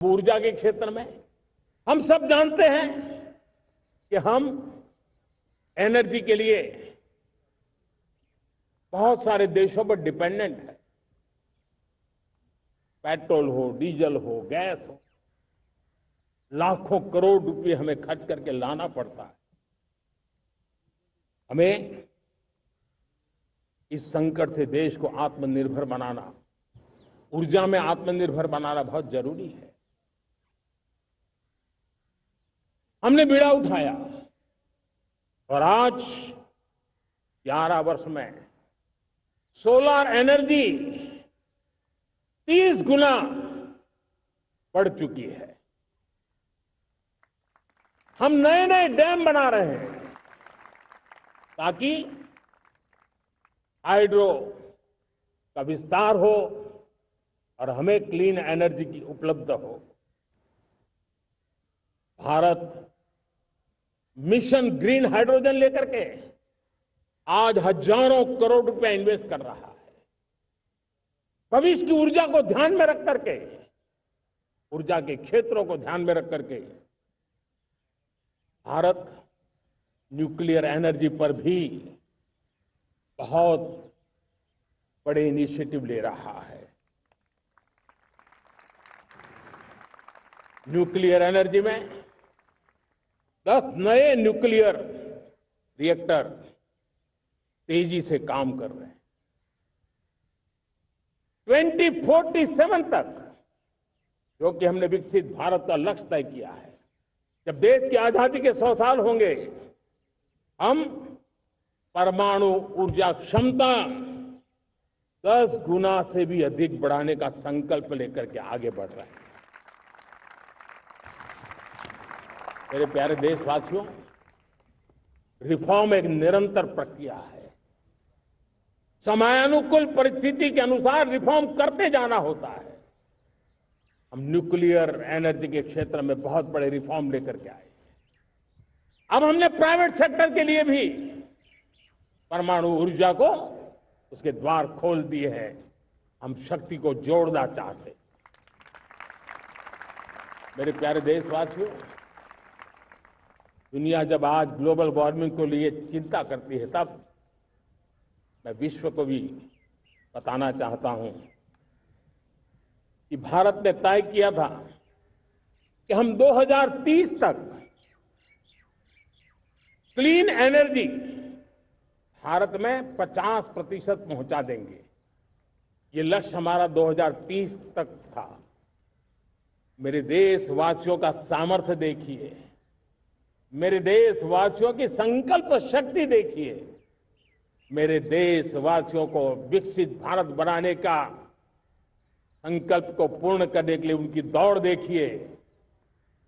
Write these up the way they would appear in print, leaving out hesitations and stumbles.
ऊर्जा के क्षेत्र में हम सब जानते हैं कि हम एनर्जी के लिए बहुत सारे देशों पर डिपेंडेंट है। पेट्रोल हो, डीजल हो, गैस हो, लाखों करोड़ रुपए हमें खर्च करके लाना पड़ता है। हमें इस संकट से देश को आत्मनिर्भर बनाना, ऊर्जा में आत्मनिर्भर बनाना बहुत जरूरी है। हमने बीड़ा उठाया और आज 11 वर्ष में सोलर एनर्जी 30 गुना बढ़ चुकी है। हम नए नए डैम बना रहे हैं ताकि हाइड्रो का विस्तार हो और हमें क्लीन एनर्जी की उपलब्ध हो। भारत मिशन ग्रीन हाइड्रोजन लेकर के आज हजारों करोड़ रुपए इन्वेस्ट कर रहा है। भविष्य की ऊर्जा को ध्यान में रख करके, ऊर्जा के क्षेत्रों को ध्यान में रख करके भारत न्यूक्लियर एनर्जी पर भी बहुत बड़े इनिशिएटिव ले रहा है। न्यूक्लियर एनर्जी में 10 नए न्यूक्लियर रिएक्टर तेजी से काम कर रहे हैं। 2047 तक, जो कि हमने विकसित भारत का लक्ष्य तय किया है, जब देश की आजादी के 100 साल होंगे, हम परमाणु ऊर्जा क्षमता 10 गुना से भी अधिक बढ़ाने का संकल्प लेकर के आगे बढ़ रहे हैं। मेरे प्यारे देशवासियों, रिफॉर्म एक निरंतर प्रक्रिया है। समयानुकूल परिस्थिति के अनुसार रिफॉर्म करते जाना होता है। हम न्यूक्लियर एनर्जी के क्षेत्र में बहुत बड़े रिफॉर्म लेकर के आए। अब हमने प्राइवेट सेक्टर के लिए भी परमाणु ऊर्जा को उसके द्वार खोल दिए हैं। हम शक्ति को जोड़ना चाहते। मेरे प्यारे देशवासियों, दुनिया जब आज ग्लोबल वार्मिंग को लिए चिंता करती है, तब मैं विश्व को भी बताना चाहता हूं कि भारत ने तय किया था कि हम 2030 तक क्लीन एनर्जी भारत में 50% पहुंचा देंगे। ये लक्ष्य हमारा 2030 तक था। मेरे देशवासियों का सामर्थ्य देखिए, मेरे देशवासियों की संकल्प शक्ति देखिए, मेरे देशवासियों को विकसित भारत बनाने का संकल्प को पूर्ण करने के लिए उनकी दौड़ देखिए।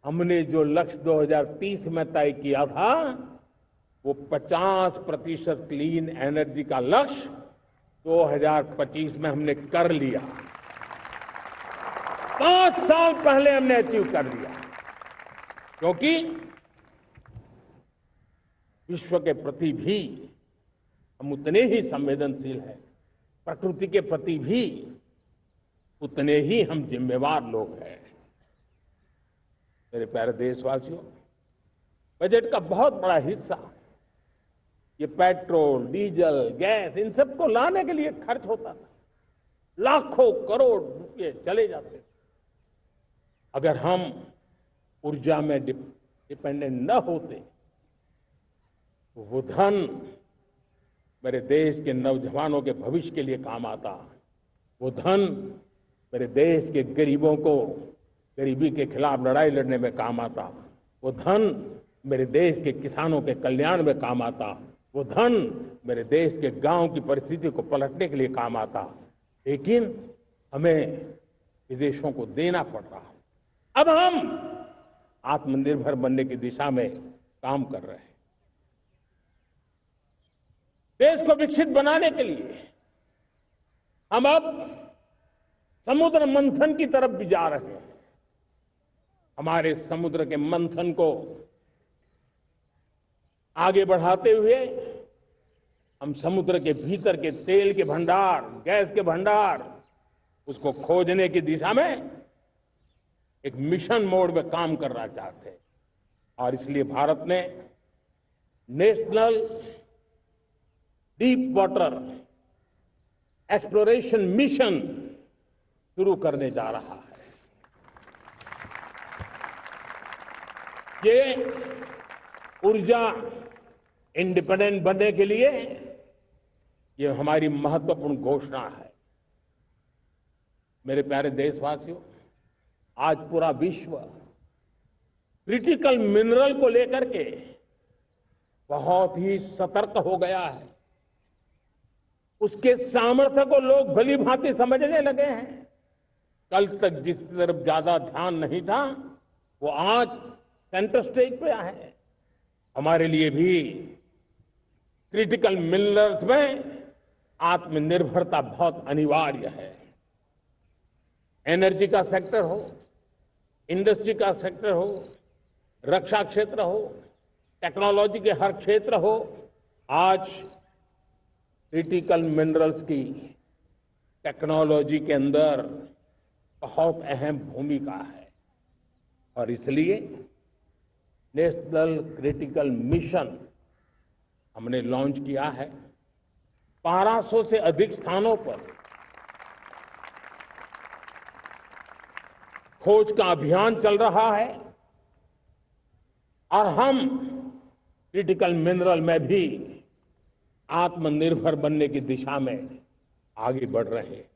हमने जो लक्ष्य 2030 में तय किया था, वो 50% क्लीन एनर्जी का लक्ष्य 2025 में हमने कर लिया। 5 साल पहले हमने अचीव कर लिया, क्योंकि विश्व के प्रति भी हम उतने ही संवेदनशील हैं, प्रकृति के प्रति भी उतने ही हम जिम्मेवार लोग हैं। मेरे प्यारे देशवासियों, बजट का बहुत बड़ा हिस्सा ये पेट्रोल, डीजल, गैस, इन सबको लाने के लिए खर्च होता था। लाखों करोड़ रुपए चले जाते थे। अगर हम ऊर्जा में डिपेंडेंट न होते तो वो धन मेरे देश के नौजवानों के भविष्य के लिए काम आता। वो धन मेरे देश के गरीबों को गरीबी के खिलाफ लड़ाई लड़ने में काम आता। वो धन मेरे देश के किसानों के कल्याण में काम आता। वो धन मेरे देश के गांव की परिस्थिति को पलटने के लिए काम आता। लेकिन हमें विदेशों को देना पड़ रहा। अब हम आत्मनिर्भर बनने की दिशा में काम कर रहे हैं। देश को विकसित बनाने के लिए हम अब समुद्र मंथन की तरफ भी जा रहे हैं। हमारे समुद्र के मंथन को आगे बढ़ाते हुए हम समुद्र के भीतर के तेल के भंडार, गैस के भंडार, उसको खोजने की दिशा में एक मिशन मोड में काम करना चाहते हैं और इसलिए भारत ने national deep water exploration mission शुरू करने जा रहा है। ये ऊर्जा इंडिपेंडेंट बनने के लिए ये हमारी महत्वपूर्ण घोषणा है। मेरे प्यारे देशवासियों, आज पूरा विश्व क्रिटिकल मिनरल को लेकर के बहुत ही सतर्क हो गया है। उसके सामर्थ्य को लोग भली भांति समझने लगे हैं। कल तक जिस तरफ ज्यादा ध्यान नहीं था, वो आज सेंटर स्टेज पे है। हमारे लिए भी क्रिटिकल मिनरल्स में आत्मनिर्भरता बहुत अनिवार्य है। एनर्जी का सेक्टर हो, इंडस्ट्री का सेक्टर हो, रक्षा क्षेत्र हो, टेक्नोलॉजी के हर क्षेत्र हो, आज क्रिटिकल मिनरल्स की टेक्नोलॉजी के अंदर बहुत अहम भूमिका है और इसलिए नेशनल क्रिटिकल मिशन हमने लॉन्च किया है। 1200 से अधिक स्थानों पर खोज का अभियान चल रहा है और हम क्रिटिकल मिनरल में भी आत्मनिर्भर बनने की दिशा में आगे बढ़ रहे हैं।